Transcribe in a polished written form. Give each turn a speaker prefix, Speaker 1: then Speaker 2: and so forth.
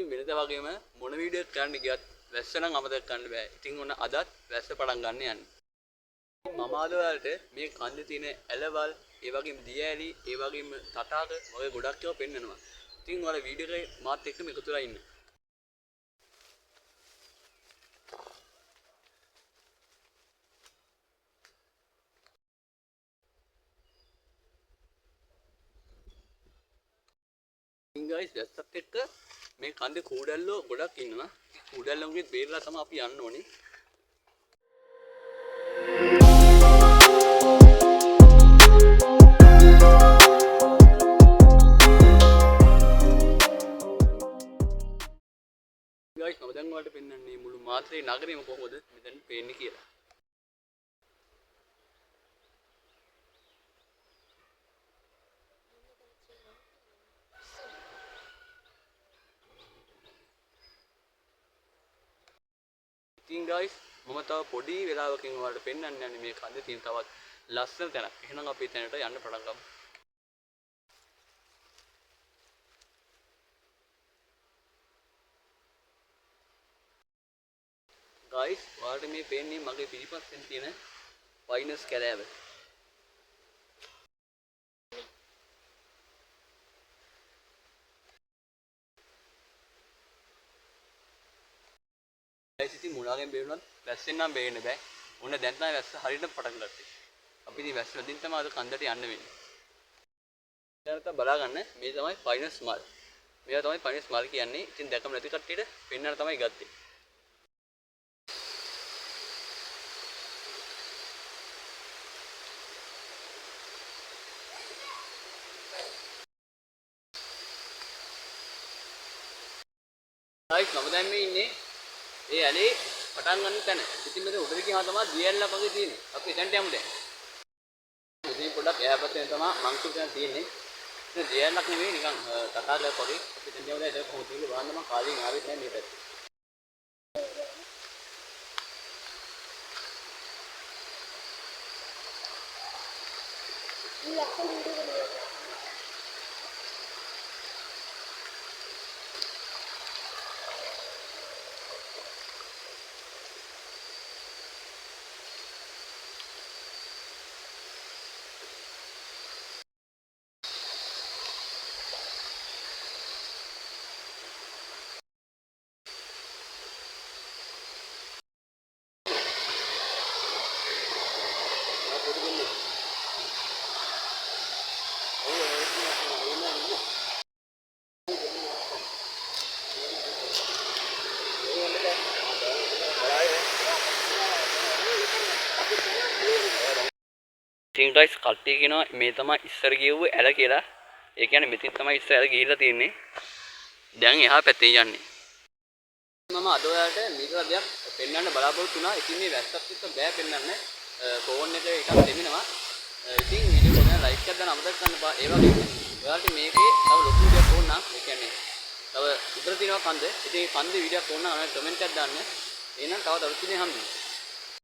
Speaker 1: ඉතින් වෙනද වගේම මොන වීඩියෝ එකක් කරන්න ගියත් වැස්ස නම් අමතක කරන්න බෑ. ඉතින් ඔන්න අදත් වැස්ස පටන් ගන්න යන්නේ. මම අද ඔයාලට මේ කන්දේ තියෙන ඇලවල්, ඒ වගේම දිය ඇලි, ඒ වගේම තටාක වගේ ගොඩක් ඒවා පෙන්නනවා. ඉතින් ඔයාලා වීඩියෝ එකේ මාත් එක්කම එකතු වෙලා ඉන්න. ඉතින් guys වැස්සත් එක්ක මේ කන්දේ කූඩැල්ලෝ ගොඩක් ඉන්නවා. කූඩැල්ලෝන්ගෙත් බේරලා තමයි අපි යන්න ඕනේ. guys මම දැන් ඔයාලට පෙන්නන්නේ මුළු මාත්‍රේ නගරෙම කොහොමද මෙතන පේන්නේ කියලා. ඉතින් guys මම තව පොඩි වෙලාවකින් ඔයාලට පෙන්වන්න යන්නේ මේ කන්දේ තියෙන තවත් ලස්සන තැනක්. එහෙනම් අපි එතනට යන්න පටන් ගමු. guys ඔයාලට මේ පේන්නේ මගේ පිටිපස්සෙන් තියෙන වයිනස් කැලෑව. guys ඉතින් මුලාගෙන් බේරුණත් වැස්සෙන් නම් බේරෙන්න බෑ. ඔන්න දැන් තමයි වැස්ස හරියට පටන් ගත්තේ. අපි ඉතින් වැස්ස වදින් තමයි අද කන්දට යන්න වෙන්නේ. දැන් තමයි බලා ගන්න මේ තමයි ෆයිනස් මල්. මේවා තමයි ෆයිනස් මල් කියන්නේ. ඉතින් දැකම නැති කට්ටියට පෙන්වන්න තමයි ගත්තේ. guys මම දැන් මේ ඉන්නේ ඒ ඇලේ පටන් ගන්න තැන. ඉතින් මෙතන උඩට ගියාම තමයි දියැලක් වගේ තියෙන්නේ. අපි එතනට යමු දැන්. ඉතින් පොඩ්ඩක් එහා පැත්තෙන් තමයි මංකුල් තැන තියෙන්නේ. ඉතින් දියැලක් නෙවෙයි නිකන් තටාකයක් වගේ. අපි එතනට යමු දැන්. ඒක කොහොමද කියලා බලන්න මම කාලෙන් ආවෙත් නැහැ මේ පැත්තේ. ඉතින් guys කට්ටිය කියනවා මේ තමයි ඉස්සර ගියුව ඇල කියලා. ඒ කියන්නේ මෙතෙන් තමයි ඉස්සර ඇල ගිහිල්ලා තියෙන්නේ. දැන් එහා පැත්තේ යන්නේ. මම අද ඔයාලට මේක දෙයක් පෙන්වන්න බලාපොරොත්තු වුණා. ඉතින් මේ වැස්සත් එක්ක බෑ පෙන්වන්න. ෆෝන් එක එකක් දෙමිනවා. ඉතින් වීඩියෝ එක ලයික් එකක් දාන්න අමතක කරන්න බා. ඒ වගේම ඔයාලට මේකේ තව ලොකු වීඩියෝ ඕන නම් ඒ කියන්නේ තව ඉතර තියෙනවා කන්ද. ඉතින් කන්දේ වීඩියෝ ඕන නම් කමෙන්ට් එකක් දාන්න. එහෙනම් තව දවස් 3 හම්බෙන්නේ.